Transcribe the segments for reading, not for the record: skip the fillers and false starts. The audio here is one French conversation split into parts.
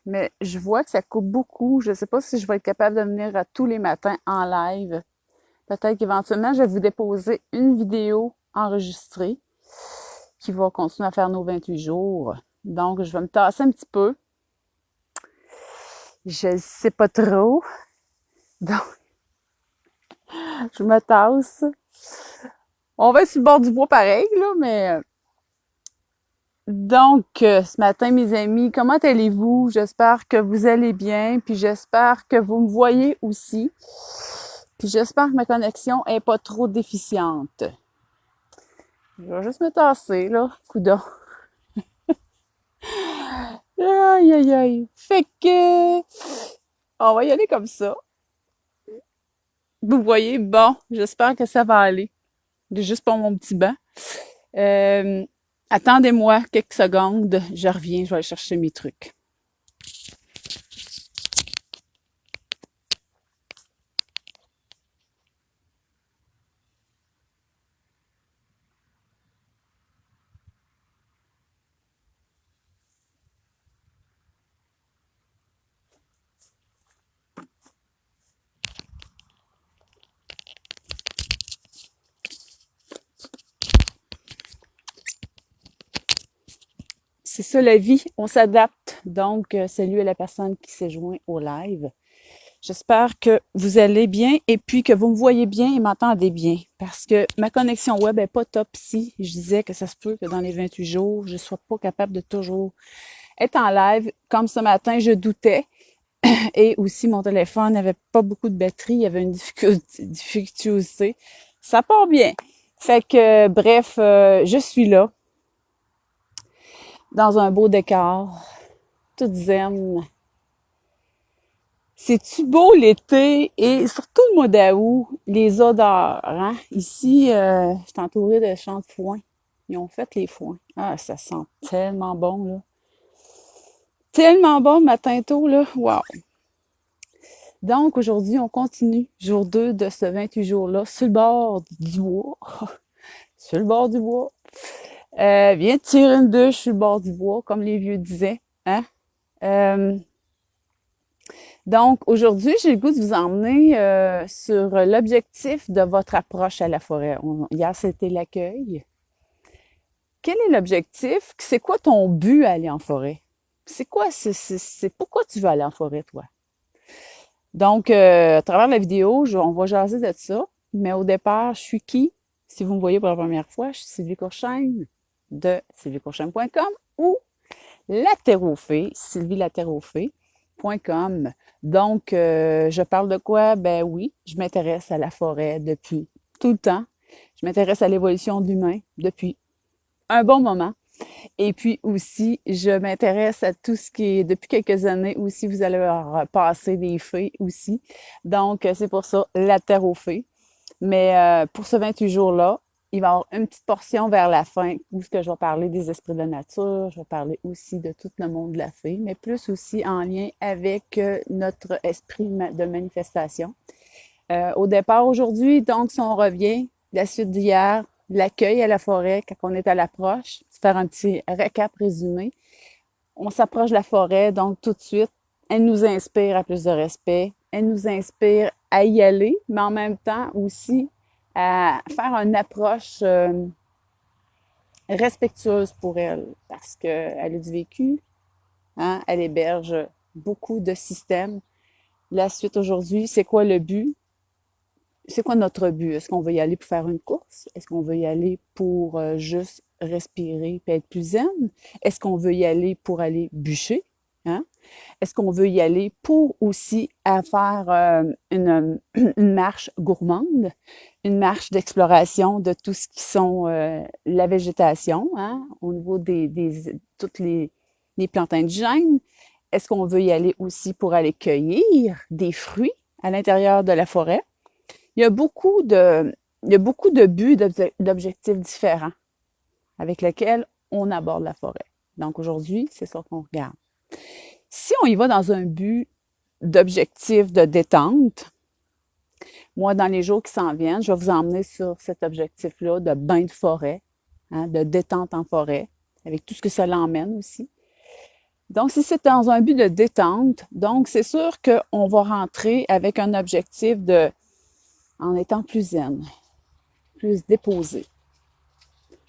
mais je vois que ça coupe beaucoup. Je ne sais pas si je vais être capable de venir à tous les matins en live. Peut-être qu'éventuellement, je vais vous déposer une vidéo enregistrée qui va continuer à faire nos 28 jours. Donc, je vais me tasser un petit peu. Je ne sais pas trop. Donc, je me tasse. On va être sur le bord du bois pareil, là, mais donc, ce matin, mes amis, comment allez-vous? J'espère que vous allez bien, puis j'espère que vous me voyez aussi. Puis j'espère que ma connexion est pas trop déficiente. Je vais juste me tasser, là, coudonc. Aïe, aïe, aïe. Fait que, on va y aller comme ça. Vous voyez, bon, j'espère que ça va aller. J'ai juste pour mon petit banc. Euh, attendez-moi quelques secondes, je reviens, je vais aller chercher mes trucs. C'est ça la vie, on s'adapte. Donc, salut à la personne qui s'est joint au live. J'espère que vous allez bien et puis que vous me voyez bien et m'entendez bien parce que ma connexion web est pas top ici. Je disais que ça se peut que dans les 28 jours, je sois pas capable de toujours être en live. Comme ce matin, je doutais et aussi mon téléphone n'avait pas beaucoup de batterie, il y avait une difficulté. Ça part bien. Fait que, bref, je suis là dans un beau décor, toute zen. C'est-tu beau l'été et surtout le mois d'août, les odeurs, hein? Ici, je suis entourée de champs de foin. Ils ont fait les foins. Ah, ça sent tellement bon, là. Tellement bon le matin tôt, là. Wow! Donc, aujourd'hui, on continue. Jour 2 de ce 28 jours-là, sur le bord du bois. Sur le bord du bois. Viens de tirer une douche sur le bord du bois, comme les vieux disaient, hein? Euh, Donc, aujourd'hui, j'ai le goût de vous emmener sur l'objectif de votre approche à la forêt. Hier, c'était l'accueil. Quel est l'objectif? C'est quoi ton but à aller en forêt? C'est quoi? C'est pourquoi tu veux aller en forêt, toi? Donc, à travers la vidéo, on va jaser de ça. Mais au départ, je suis qui? Si vous me voyez pour la première fois, je suis Sylvie Courchaine de sylviecourchaine.com ou Latérophée, Sylvie Latérophée.com. Donc, je parle de quoi? Ben oui, je m'intéresse à la forêt depuis tout le temps. Je m'intéresse à l'évolution de l'humain depuis un bon moment. Et puis aussi, je m'intéresse à tout ce qui est, depuis quelques années aussi, vous allez passer des fées aussi. Donc, c'est pour ça, la terre aux fées. Mais pour ce 28 jours-là, il va y avoir une petite portion vers la fin où ce que je vais parler des esprits de la nature, je vais parler aussi de tout le monde de la fée, mais plus aussi en lien avec notre esprit de manifestation. Au départ aujourd'hui, donc, si on revient, la suite d'hier, l'accueil à la forêt, quand on est à l'approche, faire un petit récap résumé. On s'approche de la forêt, donc tout de suite, elle nous inspire à plus de respect, elle nous inspire à y aller, mais en même temps aussi à faire une approche respectueuse pour elle, parce qu'elle a du vécu, hein, elle héberge beaucoup de systèmes. La suite aujourd'hui, c'est quoi le but? C'est quoi notre but? Est-ce qu'on veut y aller pour faire une course? Est-ce qu'on veut y aller pour juste respirer et être plus zen? Est-ce qu'on veut y aller pour aller bûcher? Hein? Est-ce qu'on veut y aller pour aussi faire une marche gourmande, une marche d'exploration de tout ce qui sont la végétation, hein? Au niveau toutes les plantes indigènes? Est-ce qu'on veut y aller aussi pour aller cueillir des fruits à l'intérieur de la forêt? Il y a beaucoup de, il y a beaucoup de buts, d'objectifs différents avec lesquels on aborde la forêt. Donc aujourd'hui, c'est ça qu'on regarde. Si on y va dans un but d'objectif de détente, moi, dans les jours qui s'en viennent, je vais vous emmener sur cet objectif-là de bain de forêt, hein, de détente en forêt, avec tout ce que ça l'emmène aussi. Donc, si c'est dans un but de détente, donc c'est sûr qu'on va rentrer avec un objectif en étant plus zen, plus déposé,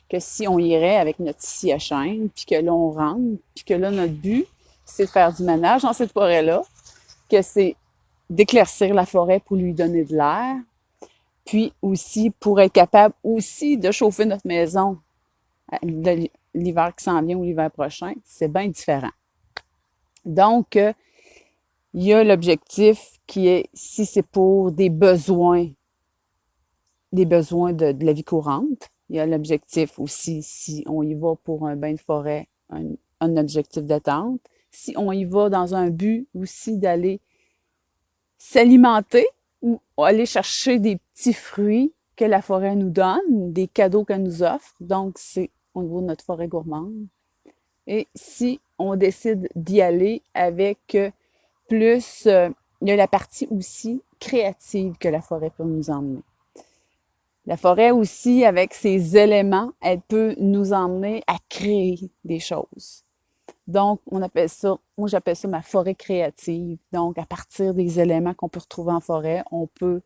que si on irait avec notre scie à chaîne, puis que là, on rentre, puis que là, notre but, c'est de faire du ménage dans cette forêt-là, que c'est d'éclaircir la forêt pour lui donner de l'air, puis aussi pour être capable aussi de chauffer notre maison de l'hiver qui s'en vient ou l'hiver prochain, c'est bien différent. Donc, il y a l'objectif qui est, si c'est pour des besoins de la vie courante, il y a l'objectif aussi, si on y va pour un bain de forêt, un objectif d'attente. Si on y va dans un but aussi d'aller s'alimenter ou aller chercher des petits fruits que la forêt nous donne, des cadeaux qu'elle nous offre. Donc, c'est au niveau de notre forêt gourmande. Et si on décide d'y aller avec plus, il y a la partie aussi créative que la forêt peut nous emmener. La forêt aussi, avec ses éléments, elle peut nous emmener à créer des choses. Donc, moi j'appelle ça ma forêt créative. Donc, à partir des éléments qu'on peut retrouver en forêt, on peut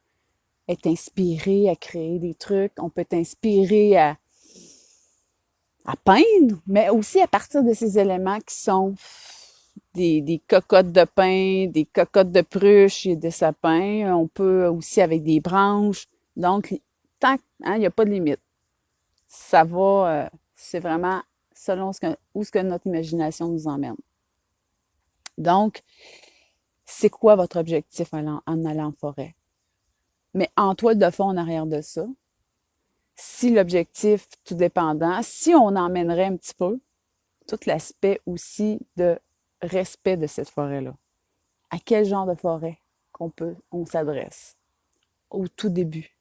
être inspiré à créer des trucs, on peut être inspiré à peindre, mais aussi à partir de ces éléments qui sont des cocottes de pin, des cocottes de pruche et de sapin. On peut aussi avec des branches. Donc, tant il n'y a pas de limite. Ça va, c'est vraiment selon où ce que notre imagination nous emmène. Donc, c'est quoi votre objectif en allant en forêt? Mais en toile de fond, en arrière de ça, si l'objectif, tout dépendant, si on emmènerait un petit peu tout l'aspect aussi de respect de cette forêt-là. À quel genre de forêt on s'adresse au tout début?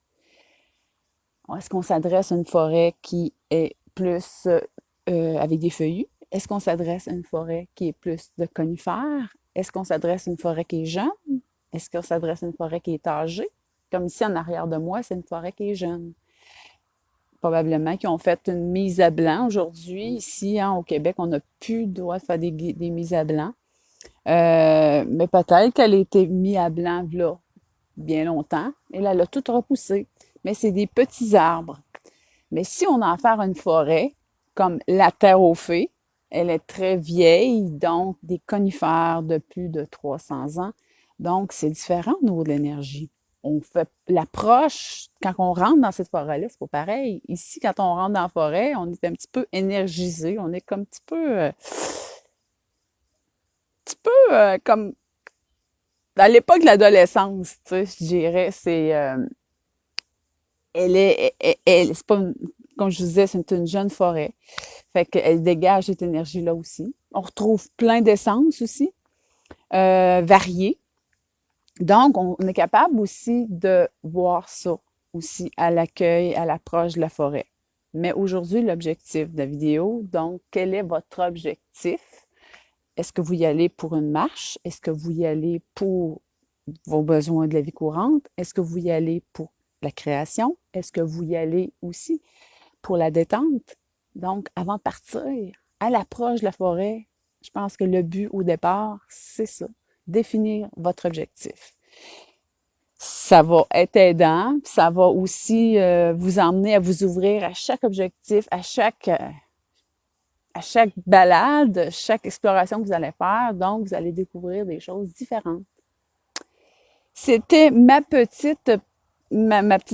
Est-ce qu'on s'adresse à une forêt qui est plus avec des feuillus? Est-ce qu'on s'adresse à une forêt qui est plus de conifères? Est-ce qu'on s'adresse à une forêt qui est jeune? Est-ce qu'on s'adresse à une forêt qui est âgée? Comme ici, en arrière de moi, c'est une forêt qui est jeune. Probablement qui ont fait une mise à blanc aujourd'hui. Ici, au Québec, on n'a plus le droit de faire des mises à blanc. Mais peut-être qu'elle a été mise à blanc là bien longtemps. Et là, elle a tout repoussé. Mais c'est des petits arbres. Mais si on en fait une forêt, comme la terre aux fées, elle est très vieille, donc des conifères de plus de 300 ans. Donc, c'est différent au niveau de l'énergie. On fait l'approche, quand on rentre dans cette forêt-là, c'est pas pareil. Ici, quand on rentre dans la forêt, on est un petit peu énergisé, on est comme un petit peu comme à l'époque de l'adolescence, tu sais, je dirais, c'est c'est pas comme je disais, c'est une jeune forêt. Fait qu'elle dégage cette énergie-là aussi. On retrouve plein d'essences aussi, variées. Donc, on est capable aussi de voir ça aussi à l'accueil, à l'approche de la forêt. Mais aujourd'hui, l'objectif de la vidéo, donc, quel est votre objectif? Est-ce que vous y allez pour une marche? Est-ce que vous y allez pour vos besoins de la vie courante? Est-ce que vous y allez pour la création? Est-ce que vous y allez aussi pour la détente? Donc, avant de partir, à l'approche de la forêt, je pense que le but au départ, c'est ça, définir votre objectif. Ça va être aidant, ça va aussi vous emmener à vous ouvrir à chaque objectif, à chaque balade, chaque exploration que vous allez faire. Donc, vous allez découvrir des choses différentes. C'était ma petite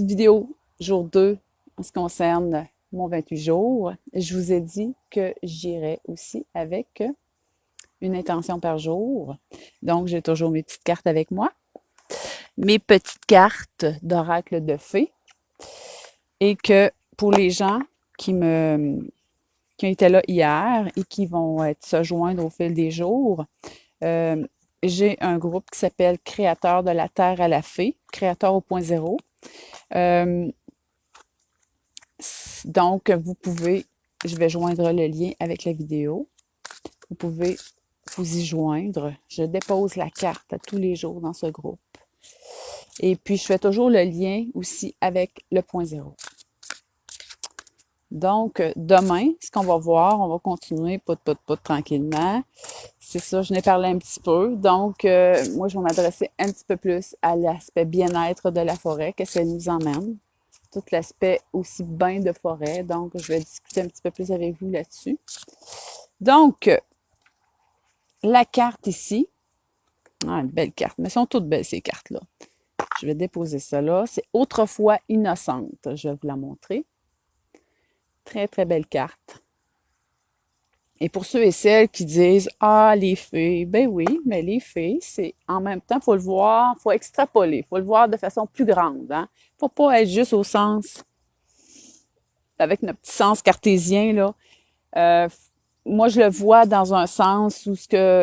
vidéo jour 2 en ce qui concerne mon 28 jours. Je vous ai dit que j'irais aussi avec une intention par jour. Donc, j'ai toujours mes petites cartes avec moi. Mes petites cartes d'oracle de fées. Et que pour les gens qui étaient là hier et qui vont se joindre au fil des jours, j'ai un groupe qui s'appelle Créateurs de la Terre à la Fée, Créateurs au point zéro. Donc, vous pouvez, je vais joindre le lien avec la vidéo. Vous pouvez vous y joindre. Je dépose la carte tous les jours dans ce groupe. Et puis, je fais toujours le lien aussi avec le point zéro. Donc, demain, ce qu'on va voir, on va continuer, tranquillement. c'est ça, je n'ai parlé un petit peu. Donc, moi, je vais m'adresser un petit peu plus à l'aspect bien-être de la forêt, qu'est-ce qu'elle nous emmène. Tout l'aspect aussi bain de forêt. Donc, je vais discuter un petit peu plus avec vous là-dessus. Donc, la carte ici. Ah, une belle carte. Mais elles sont toutes belles, ces cartes-là. Je vais déposer ça là. C'est Autrefois innocente. Je vais vous la montrer. Très, très belle carte. Et pour ceux et celles qui disent « Ah, les fées », ben oui, mais les fées, c'est en même temps, il faut le voir, il faut extrapoler, il faut le voir de façon plus grande. Hein? Faut pas être juste au sens, avec notre petit sens cartésien, là. Euh, Moi, je le vois dans un sens où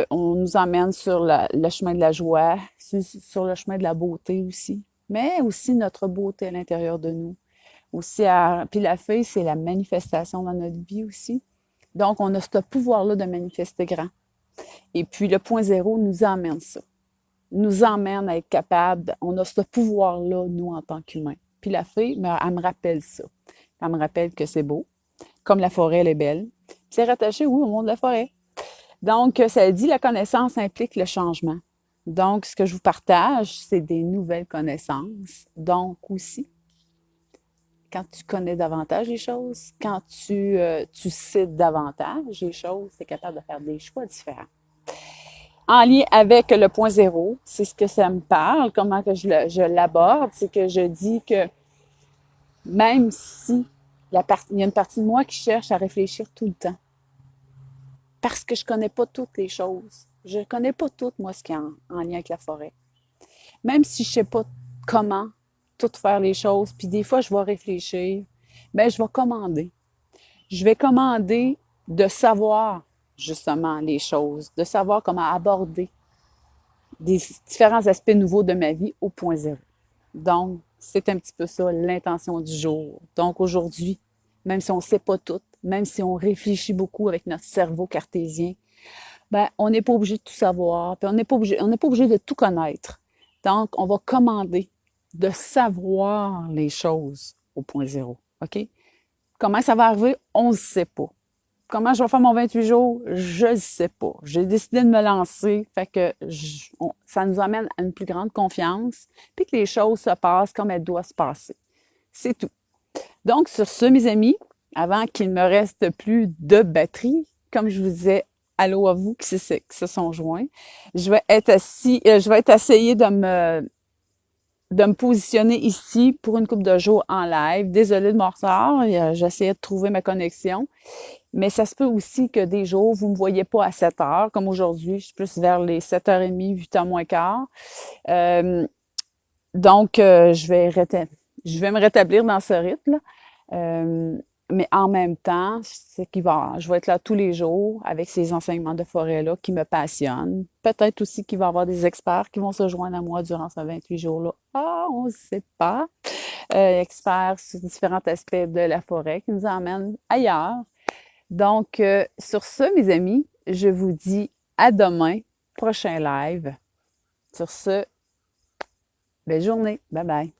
on nous emmène sur le chemin de la joie, sur le chemin de la beauté aussi, mais aussi notre beauté à l'intérieur de nous. Puis la fée, c'est la manifestation dans notre vie aussi. Donc, on a ce pouvoir-là de manifester grand. Et puis, le point zéro nous emmène ça. Nous emmène à être capable, on a ce pouvoir-là, nous, en tant qu'humains. Puis la fée, elle me rappelle ça. Elle me rappelle que c'est beau, comme la forêt, elle est belle. Puis c'est rattaché, oui, au monde de la forêt. Donc, ça dit, la connaissance implique le changement. Donc, ce que je vous partage, c'est des nouvelles connaissances. Donc, aussi, quand tu connais davantage les choses, quand tu sais davantage les choses, tu es capable de faire des choix différents. En lien avec le point zéro, c'est ce que ça me parle, comment que je l'aborde, c'est que je dis que même si il y a une partie de moi qui cherche à réfléchir tout le temps, parce que je connais pas toutes les choses. Je connais pas tout, moi, ce qui est en lien avec la forêt. Même si je sais pas comment tout faire les choses, puis des fois, je vais réfléchir, ben je vais commander. Je vais commander de savoir, justement, les choses, de savoir comment aborder des différents aspects nouveaux de ma vie au point zéro. Donc, c'est un petit peu ça, l'intention du jour. Donc, aujourd'hui, même si on ne sait pas tout, même si on réfléchit beaucoup avec notre cerveau cartésien, ben, on n'est pas obligé de tout savoir, puis on n'est pas obligé de tout connaître. Donc, on va commander de savoir les choses au point zéro. OK? Comment ça va arriver? On ne sait pas. Comment je vais faire mon 28 jours? Je ne sais pas. J'ai décidé de me lancer, fait que ça nous amène à une plus grande confiance, puis que les choses se passent comme elles doivent se passer. C'est tout. Donc, sur ce, mes amis, avant qu'il me reste plus de batterie, comme je vous disais, allô à vous qui se sont joints, je vais essayer de me positionner ici pour une couple de jours en live. Désolée de mon retard, j'essayais de trouver ma connexion. Mais ça se peut aussi que des jours, vous ne me voyez pas à 7 heures, comme aujourd'hui, je suis plus vers les 7h30, 8h moins quart. Donc, je vais me rétablir dans ce rythme-là. Mais en même temps, je vais être là tous les jours avec ces enseignements de forêt-là qui me passionnent. Peut-être aussi qu'il va y avoir des experts qui vont se joindre à moi durant ces 28 jours-là. Ah, on ne sait pas. Experts sur différents aspects de la forêt qui nous emmènent ailleurs. Donc, sur ce, mes amis, je vous dis à demain, prochain live. Sur ce, belle journée. Bye bye.